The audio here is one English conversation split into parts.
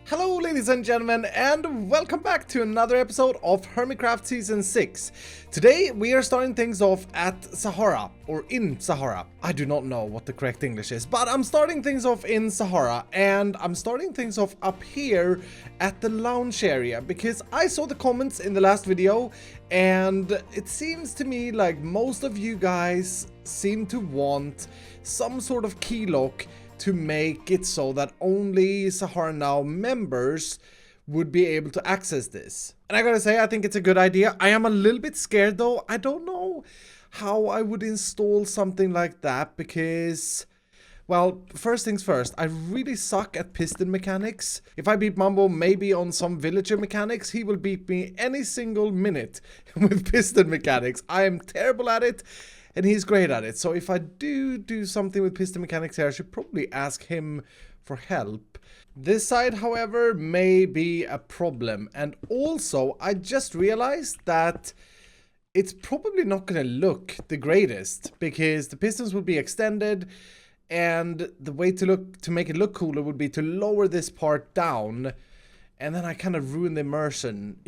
Hello ladies and gentlemen, and welcome back to another episode of Hermitcraft Season 6. Today we are starting things off at Sahara, or in Sahara. I do not know what the correct English is, but I'm starting things off in Sahara, and I'm starting things off up here at the lounge area, because I saw the comments in the last video, and it seems to me like most of you guys seem to want some sort of key lock to make it so that only Sahara Now members would be able to access this. And I gotta say, I think it's a good idea. I am a little bit scared though. I don't know how I would install something like that because, well, first things first, I really suck at piston mechanics. If I beat Mambo maybe on some villager mechanics, he will beat me any single minute with piston mechanics. I am terrible at it. And he's great at it. So if I do something with piston mechanics here, I should probably ask him for help. This side, however, may be a problem. And also, I just realized that it's probably not going to look the greatest because the pistons will be extended. And the way to make it look cooler would be to lower this part down. And then I kind of ruin the immersive.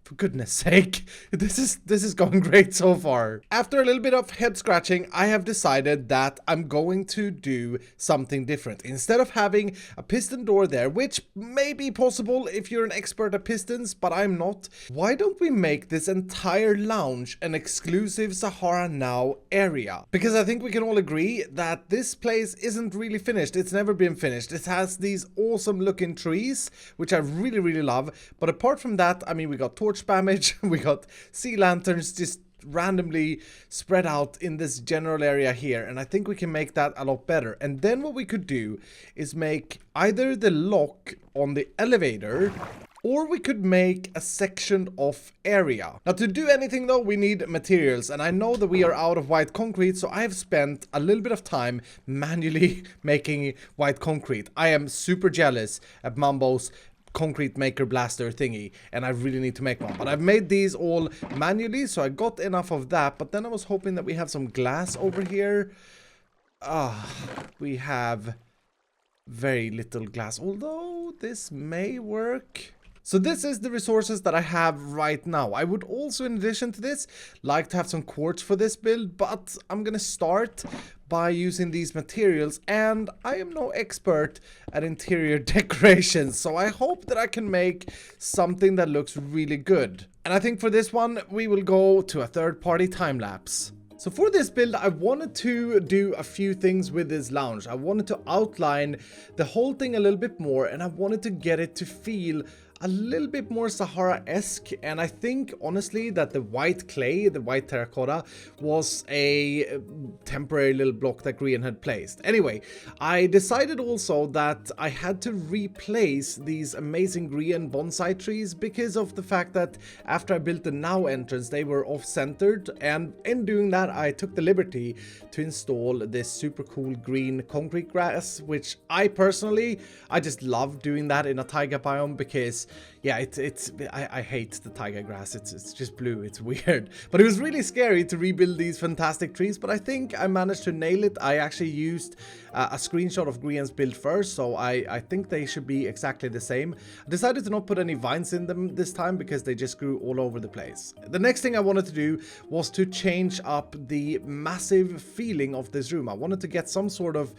For goodness sake, this is going great so far. After a little bit of head scratching, I have decided that I'm going to do something different. Instead of having a piston door there, which may be possible if you're an expert at pistons, but I'm not, why don't we make this entire lounge an exclusive Sahara Now area? Because I think we can all agree that this place isn't really finished. It's never been finished. It has these awesome looking trees, which I really love. But apart from that, I mean, we got torch spammage, we got sea lanterns just randomly spread out in this general area here, and I think we can make that a lot better. And then what we could do is make either the lock on the elevator, or we could make a section of area. Now to do anything though, we need materials, and I know that we are out of white concrete, so I have spent a little bit of time manually making white concrete. I am super jealous at Mambo's concrete maker blaster thingy, and I really need to make one, but I've made these all manually, so I got enough of that. But then I was hoping that we have some glass over here. We have very little glass, although this may work. So this is the resources that I have right now. I would also, in addition to this, like to have some quartz for this build, but I'm gonna start by using these materials, and I am no expert at interior decorations, so I hope that I can make something that looks really good. And I think for this one, we will go to a third-party time-lapse. So for this build, I wanted to do a few things with this lounge. I wanted to outline the whole thing a little bit more, and I wanted to get it to feel a little bit more Sahara-esque. And I think honestly that the white clay, the white terracotta, was a temporary little block that Grian had placed. Anyway, I decided also that I had to replace these amazing Grian bonsai trees because of the fact that after I built the Now entrance, they were off-centered, and in doing that I took the liberty to install this super cool green concrete grass, which I just love doing that in a taiga biome because yeah, I hate the taiga grass. It's just blue. It's weird. But it was really scary to rebuild these fantastic trees, but I think I managed to nail it. I actually used a screenshot of Grian's build first, so I think they should be exactly the same. I decided to not put any vines in them this time because they just grew all over the place. The next thing I wanted to do was to change up the massive feeling of this room. I wanted to get some sort of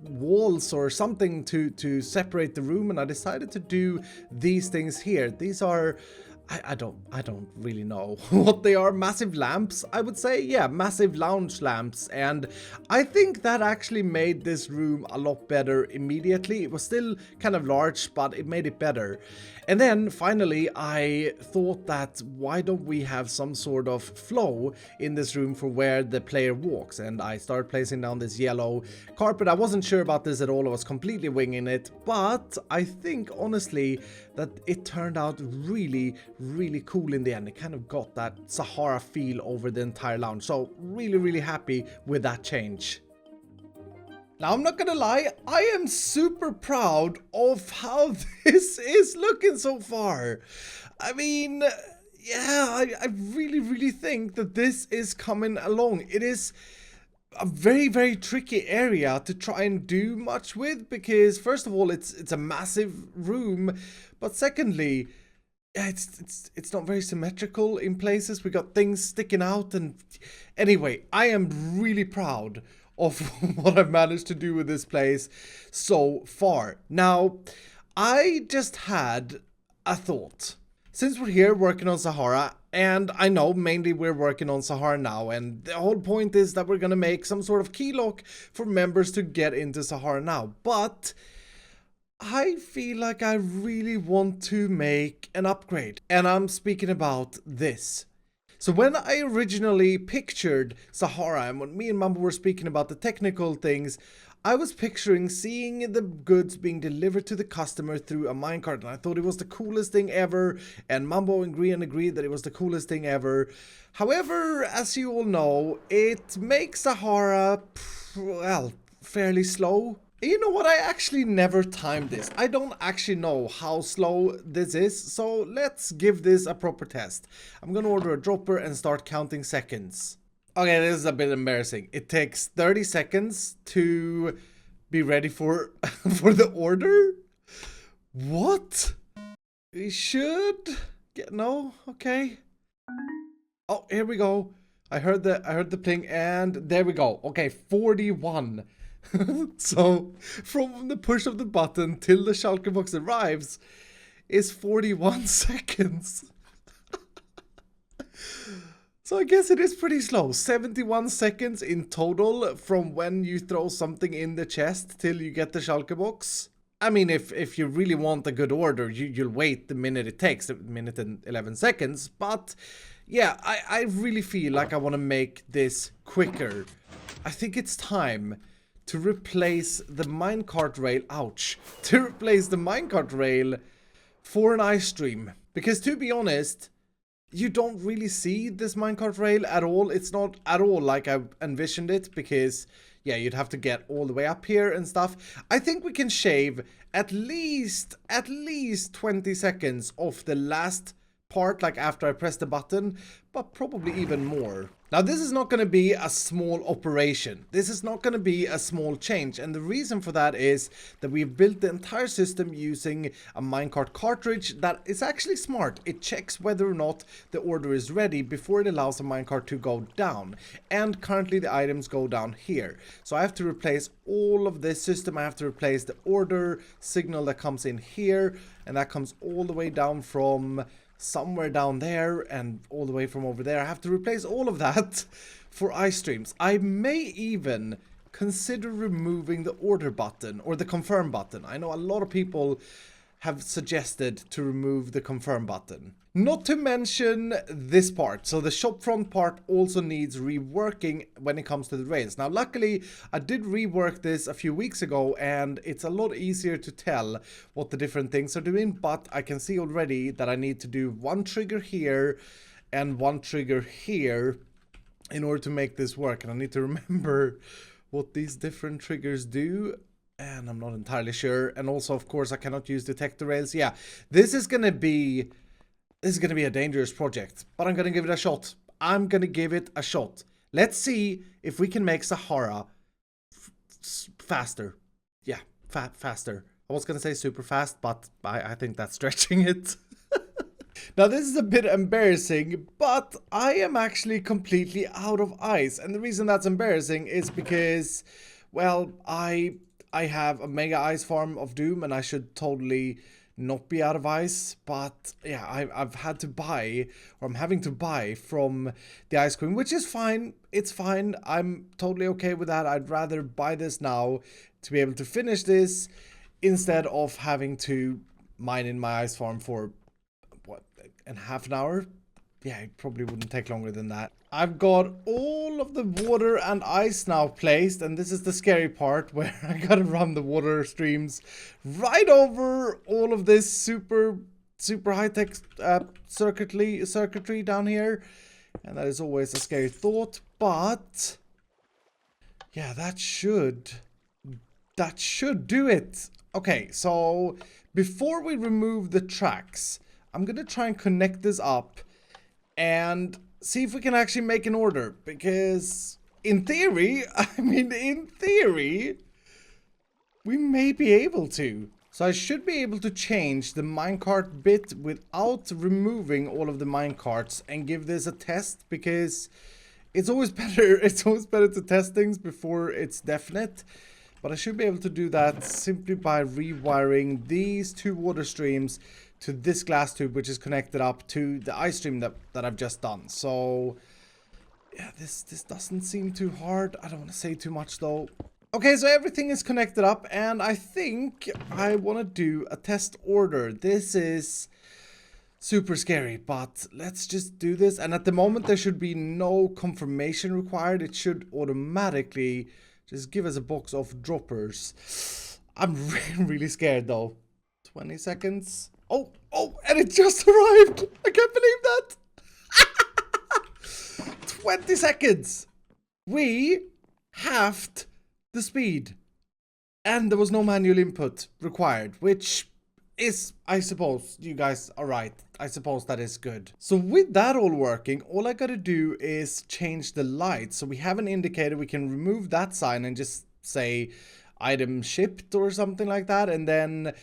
walls or something to separate the room, and I decided to do these things here. These are I don't really know what they are. Massive lamps, I would say. Yeah, massive lounge lamps. And I think that actually made this room a lot better immediately. It was still kind of large, but it made it better. And then finally, I thought that why don't we have some sort of flow in this room for where the player walks? And I started placing down this yellow carpet. I wasn't sure about this at all. I was completely winging it. But I think, honestly, that it turned out really cool in the end. It kind of got that Sahara feel over the entire lounge. So really happy with that change. Now, I'm not gonna lie, I am super proud of how this is looking so far. I mean, yeah, I really think that this is coming along. It is a very, very tricky area to try and do much with, because first of all, it's a massive room, but secondly, yeah, it's not very symmetrical in places. We got things sticking out, and anyway, I am really proud of what I've managed to do with this place so far. Now, I just had a thought. Since we're here working on Sahara, and I know mainly we're working on Sahara Now, and the whole point is that we're gonna make some sort of key lock for members to get into Sahara Now, but I feel like I really want to make an upgrade, and I'm speaking about this. So when I originally pictured Sahara, and when me and Mambo were speaking about the technical things, I was picturing seeing the goods being delivered to the customer through a minecart, and I thought it was the coolest thing ever, and Mambo and Grian agreed that it was the coolest thing ever. However, as you all know, it makes Sahara, well, fairly slow. You know what, I actually never timed this. I don't actually know how slow this is, so let's give this a proper test. I'm gonna order a dropper and start counting seconds. Okay, this is a bit embarrassing. It takes 30 seconds to be ready for for the order? What? We should get no, okay. Oh, here we go. I heard the ping, and there we go. Okay, 41. So from the push of the button till the shulker box arrives is 41 seconds. So I guess it is pretty slow. 71 seconds in total from when you throw something in the chest till you get the shulker box. I mean, if you really want a good order, you'll wait the minute it takes, a minute and 11 seconds. But yeah, I really feel like I want to make this quicker. I think it's time to replace the minecart rail, ouch, to replace the minecart rail for an ice stream. Because to be honest, you don't really see this minecart rail at all. It's not at all like I envisioned it, because yeah, you'd have to get all the way up here and stuff. I think we can shave at least 20 seconds off the last part, like after I press the button, but probably even more. Now, this is not going to be a small operation. This is not going to be a small change, and the reason for that is that we've built the entire system using a minecart cartridge that is actually smart. It checks whether or not the order is ready before it allows a minecart to go down, and currently the items go down here. So I have to replace all of this system. I have to replace the order signal that comes in here, and that comes all the way down from somewhere down there and all the way from over there. I have to replace all of that for ice streams. I may even consider removing the order button or the confirm button. I know a lot of people have suggested to remove the confirm button. Not to mention this part. So the shop front part also needs reworking when it comes to the rails. Now, luckily, I did rework this a few weeks ago, and it's a lot easier to tell what the different things are doing, but I can see already that I need to do one trigger here and one trigger here in order to make this work. And I need to remember what these different triggers do, and I'm not entirely sure. And also, of course, I cannot use detector rails. Yeah, this is gonna be a dangerous project, but I'm gonna give it a shot. I'm gonna give it a shot. Let's see if we can make Sahara faster. Yeah, faster. I was gonna say super fast, but I think that's stretching it. Now, this is a bit embarrassing, but I am actually completely out of ice. And the reason that's embarrassing is because, well, I have a mega ice farm of doom, and I should totally not be out of ice. But yeah, I've had to buy, or I'm having to buy from the ice cream, which is fine. It's fine. I'm totally okay with that. I'd rather buy this now to be able to finish this instead of having to mine in my ice farm for what, in half an hour? Yeah, it probably wouldn't take longer than that. I've got all of the water and ice now placed, and this is the scary part where I gotta run the water streams right over all of this super high-tech circuitry down here, and that is always a scary thought. But yeah, that should do it. Okay, so before we remove the tracks, I'm gonna try and connect this up and see if we can actually make an order, because in theory, in theory, we may be able to. So I should be able to change the minecart bit without removing all of the minecarts and give this a test, because it's always better to test things before it's definite. But I should be able to do that simply by rewiring these two water streams to this glass tube, which is connected up to the ice stream that I've just done. So yeah, this doesn't seem too hard. I don't want to say too much though. Okay, so everything is connected up, and I think I want to do a test order. This is super scary, but let's just do this. And at the moment, there should be no confirmation required. It should automatically just give us a box of droppers. I'm really scared though. 20 seconds. Oh, and it just arrived. I can't believe that. 20 seconds. We halved the speed, and there was no manual input required, which is, I suppose, you guys are right. I suppose that is good. So with that all working, all I gotta do is change the light. So we have an indicator. We can remove that sign and just say item shipped or something like that, and then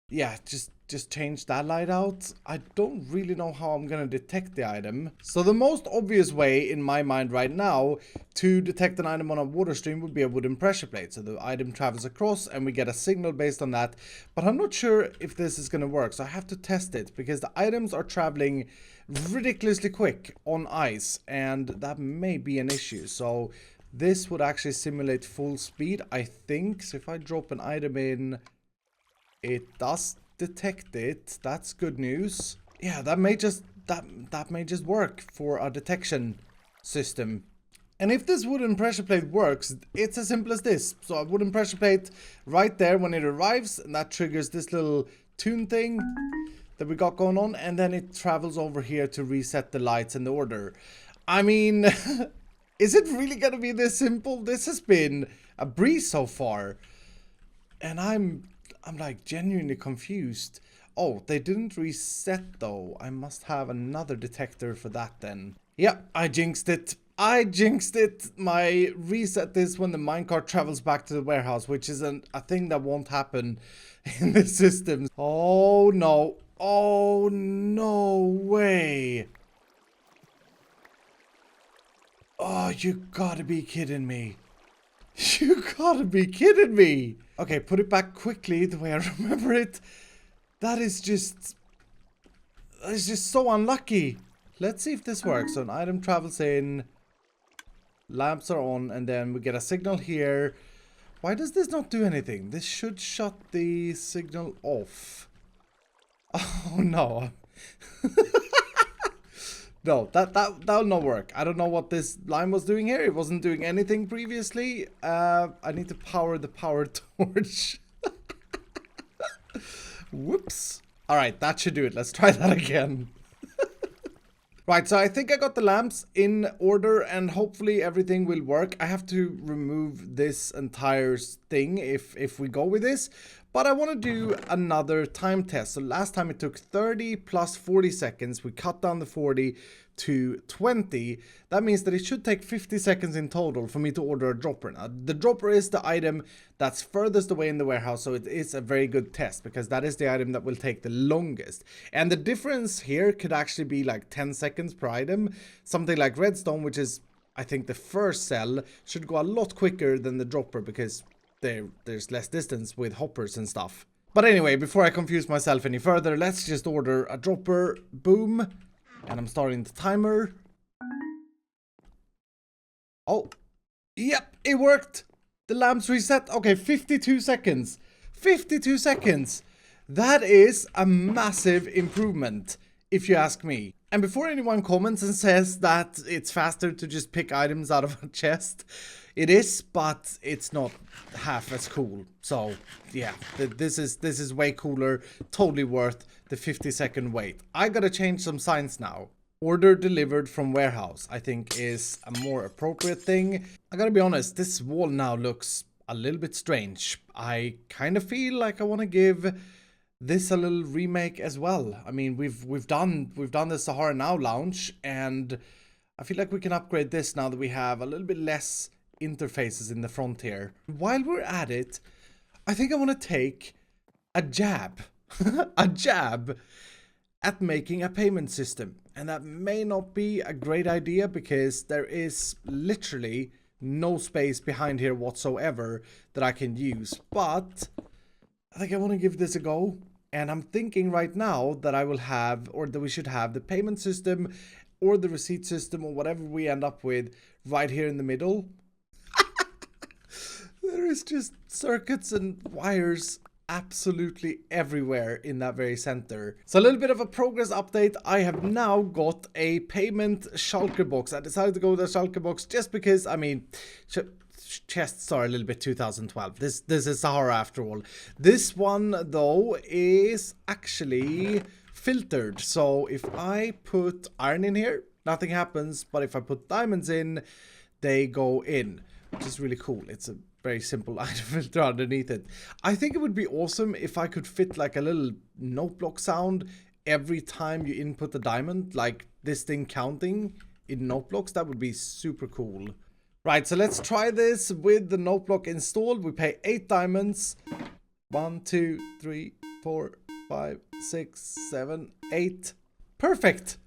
yeah, just change that light out. I don't really know how I'm gonna detect the item. So the most obvious way in my mind right now to detect an item on a water stream would be a wooden pressure plate. So the item travels across and we get a signal based on that. But I'm not sure if this is gonna work. So I have to test it, because the items are traveling ridiculously quick on ice, and that may be an issue. So this would actually simulate full speed, I think. So if I drop an item in, it does detect it. That's good news. Yeah, that may just work for a detection system. And if this wooden pressure plate works, it's as simple as this. So a wooden pressure plate right there when it arrives, and that triggers this little tune thing that we got going on, and then it travels over here to reset the lights and the order. I mean, is it really gonna be this simple? This has been a breeze so far, and I'm like genuinely confused. Oh, they didn't reset though. I must have another detector for that then. Yep, I jinxed it. My reset is when the minecart travels back to the warehouse, which is a thing that won't happen in the system. Oh no. Oh no way. Oh, you gotta be kidding me. You gotta be kidding me. Okay, put it back quickly the way I remember it. That is just so unlucky. Let's see if this works. So an item travels in, lamps are on, and then we get a signal here. Why does this not do anything? This should shut the signal off. Oh no. No, that'll not work. I don't know what this line was doing here. It wasn't doing anything previously. I need to power the power torch. Whoops. Alright, that should do it. Let's try that again. Right, so I think I got the lamps in order, and hopefully everything will work. I have to remove this entire thing if we go with this. But I want to do another time test. So last time it took 30 plus 40 seconds. We cut down the 40 to 20. That means that it should take 50 seconds in total for me to order a dropper. Now, the dropper is the item that's furthest away in the warehouse, so it is a very good test, because that is the item that will take the longest. And the difference here could actually be like 10 seconds per item. Something like redstone, which is, I think, the first cell, should go a lot quicker than the dropper, because there's less distance with hoppers and stuff. But anyway, before I confuse myself any further, let's just order a dropper. Boom. And I'm starting the timer. Oh, yep, it worked. The lamps reset. Okay, 52 seconds. 52 seconds. That is a massive improvement, if you ask me. And before anyone comments and says that it's faster to just pick items out of a chest, it is, but it's not half as cool. So yeah, this is way cooler. Totally worth the 50-second wait. I gotta change some signs now. Order delivered from warehouse, I think, is a more appropriate thing. I gotta be honest, this wall now looks a little bit strange. I kind of feel like I want to give this a little remake as well. I mean, we've done the Sahara Now launch, and I feel like we can upgrade this now that we have a little bit less interfaces in the front here. While we're at it, I think I want to take a jab. A jab at making a payment system. And that may not be a great idea because there is literally no space behind here whatsoever that I can use. But I think I want to give this a go. And I'm thinking right now that I will have, or that we should have, the payment system or the receipt system or whatever we end up with right here in the middle. There is just circuits and wires absolutely everywhere in that very center. So a little bit of a progress update. I have now got a payment shulker box. I decided to go with a shulker box just because, I mean, chests are a little bit 2012. This is Sahara after all. This one though is actually filtered. So if I put iron in here, nothing happens. But if I put diamonds in, they go in, which is really cool. It's a very simple item filter underneath it. I think it would be awesome if I could fit like a little note block sound every time you input a diamond, like this thing counting in note blocks. That would be super cool. Right, so let's try this with the note block installed. We pay 8 diamonds. 1, 2, 3, 4, 5, 6, 7, 8. Perfect.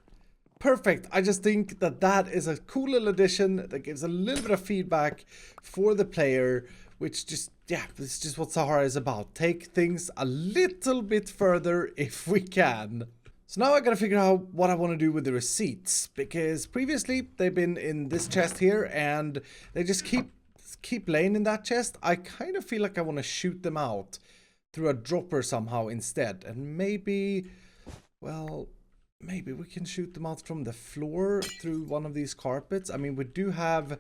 Perfect. I just think that that is a cool little addition that gives a little bit of feedback for the player, which just, yeah, this is just what Sahara is about. Take things a little bit further if we can. So now I gotta figure out what I want to do with the receipts, because previously they've been in this chest here and they just keep laying in that chest. I kind of feel like I want to shoot them out through a dropper somehow instead, and maybe, well, maybe we can shoot them out from the floor through one of these carpets. I mean, we do have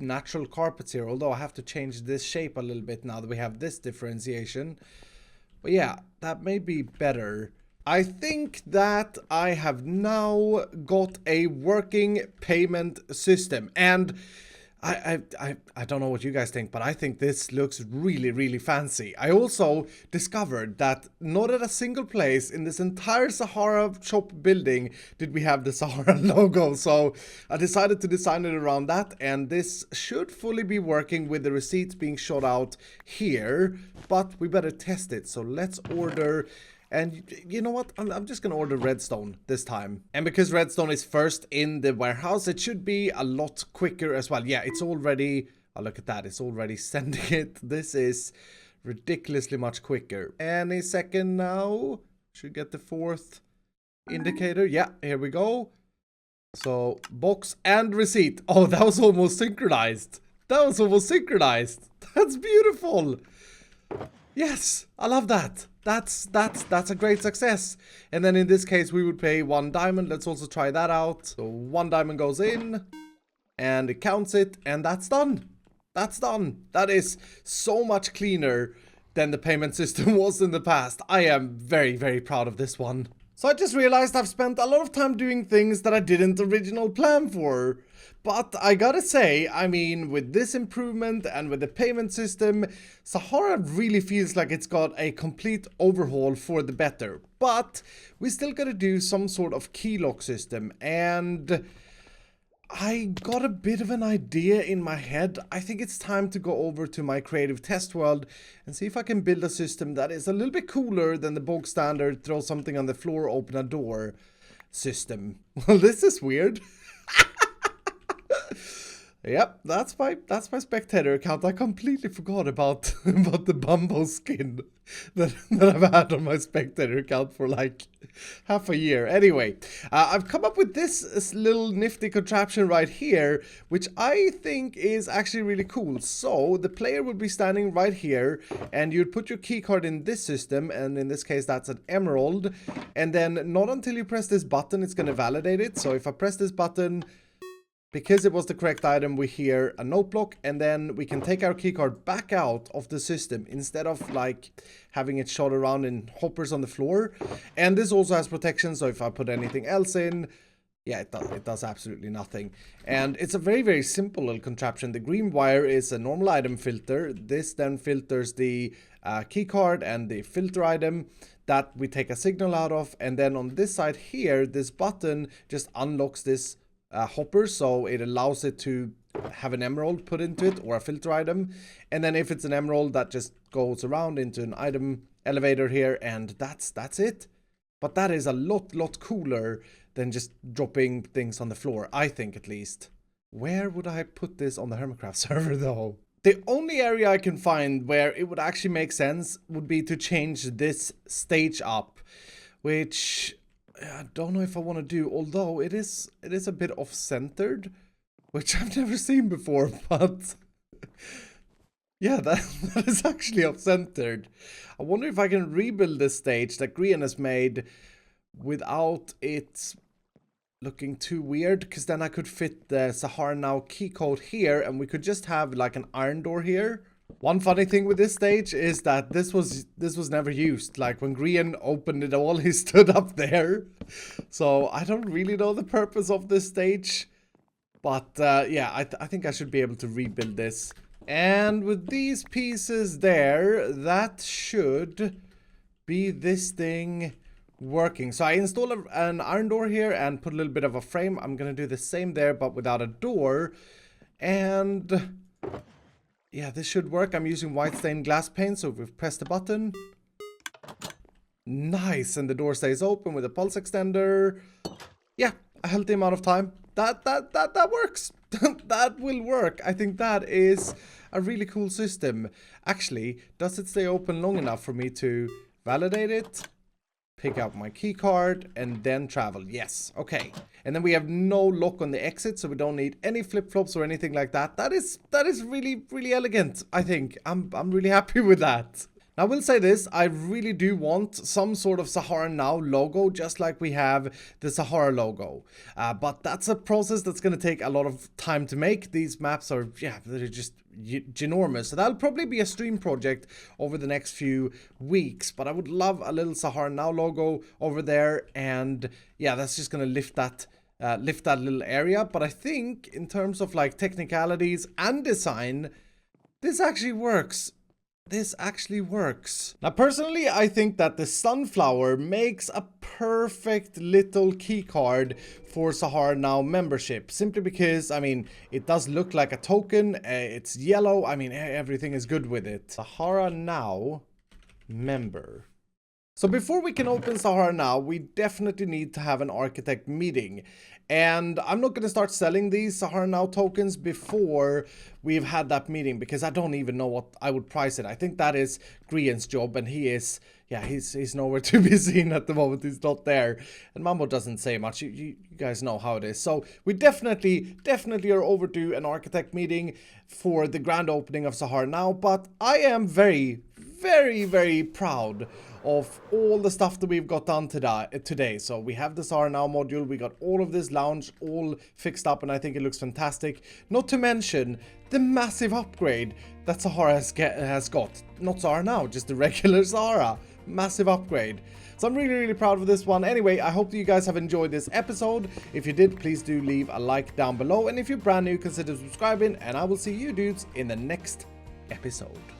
natural carpets here, although I have to change this shape a little bit now that we have this differentiation. But yeah, that may be better. I think that I have now got a working payment system, and I don't know what you guys think, but I think this looks really, really fancy. I also discovered that not at a single place in this entire Sahara shop building did we have the Sahara logo. So I decided to design it around that, and this should fully be working with the receipts being shot out here, but we better test it. So let's order. And you know what? I'm just going to order redstone this time. And because redstone is first in the warehouse, it should be a lot quicker as well. Yeah, it's already... Oh, look at that. It's already sending it. This is ridiculously much quicker. Any second now. Should get the 4th indicator. Yeah, here we go. So, box and receipt. Oh, that was almost synchronized. That was almost synchronized. That's beautiful. Yes, I love that. That's a great success. And then in this case, we would pay 1 diamond. Let's also try that out. So 1 diamond goes in and it counts it, and that's done. That's done. That is so much cleaner than the payment system was in the past. I am very, very proud of this one. So I just realized I've spent a lot of time doing things that I didn't originally plan for. But I gotta say, I mean, with this improvement and with the payment system, Sahara really feels like it's got a complete overhaul for the better. But we still gotta do some sort of key lock system, and I got a bit of an idea in my head. I think it's time to go over to my creative test world and see if I can build a system that is a little bit cooler than the bog standard throw something on the floor, open a door system. Well, this is weird. Yep, that's my spectator account. I completely forgot about the bumbo skin that I've had on my spectator account for like half a year. Anyway, I've come up with this little nifty contraption right here, which I think is actually really cool. So the player would be standing right here, and you'd put your keycard in this system, and in this case that's an emerald, and then not until you press this button it's going to validate it. So if I press this button, because it was the correct item, we hear a note block, and then we can take our keycard back out of the system instead of like having it shot around in hoppers on the floor. And this also has protection, so if I put anything else in, yeah, it does absolutely nothing. And it's a very, very simple little contraption. The green wire is a normal item filter. This then filters the keycard and the filter item that we take a signal out of. And then on this side here, this button just unlocks this hopper, so it allows it to have an emerald put into it or a filter item. And then if it's an emerald, that just goes around into an item elevator here, and that's it. But that is a lot cooler than just dropping things on the floor, I think, at least. Where would I put this on the Hermitcraft server though? The only area I can find where it would actually make sense would be to change this stage up, which I don't know if I want to do, although it is a bit off-centered, which I've never seen before, but yeah, that is actually off-centered. I wonder if I can rebuild this stage that Grian has made without it looking too weird, because then I could fit the Sahara Now key code here, and we could just have like an iron door here. One funny thing with this stage is that this was never used. Like when Grian opened it all, he stood up there. So I don't really know the purpose of this stage. But yeah, I think I should be able to rebuild this. And with these pieces there, that should be this thing working. So I install an iron door here and put a little bit of a frame. I'm gonna do the same there, but without a door. And yeah, this should work. I'm using white stained glass paint, so if we've pressed the button, nice, and the door stays open with a pulse extender. Yeah, a healthy amount of time. That works. That will work. I think that is a really cool system. Actually, does it stay open long enough for me to validate it? Pick out my key card and then travel. Yes. Okay. And then we have no lock on the exit, so we don't need any flip-flops or anything like that. That is really elegant, I think. I'm really happy with that. Now, I will say this, I really do want some sort of Sahara Now logo, just like we have the Sahara logo. But that's a process that's going to take a lot of time to make. These maps are, yeah, they're just ginormous. So that'll probably be a stream project over the next few weeks. But I would love a little Sahara Now logo over there. And yeah, that's just going to lift that little area. But I think in terms of like technicalities and design, this actually works. This actually works. Now, personally, I think that the sunflower makes a perfect little keycard for Sahara Now membership. Simply because, I mean, it does look like a token. It's yellow. I mean, everything is good with it. Sahara Now member. So before we can open Sahara Now, we definitely need to have an architect meeting. And I'm not going to start selling these Sahara Now tokens before we've had that meeting, because I don't even know what I would price it. I think that is Grian's job, and he is, yeah, he's nowhere to be seen at the moment. He's not there. And Mambo doesn't say much. You guys know how it is. So we definitely are overdue an architect meeting for the grand opening of Sahara Now. But I am very proud of all the stuff that we've got done today. So we have the Sahara Now module, we got all of this lounge all fixed up, and I think it looks fantastic. Not to mention the massive upgrade that Sahara has got. Not Sahara Now, just the regular Sahara. Massive upgrade. So I'm really proud of this one. Anyway, I hope that you guys have enjoyed this episode. If you did, please do leave a like down below. And if you're brand new, consider subscribing. And I will see you dudes in the next episode.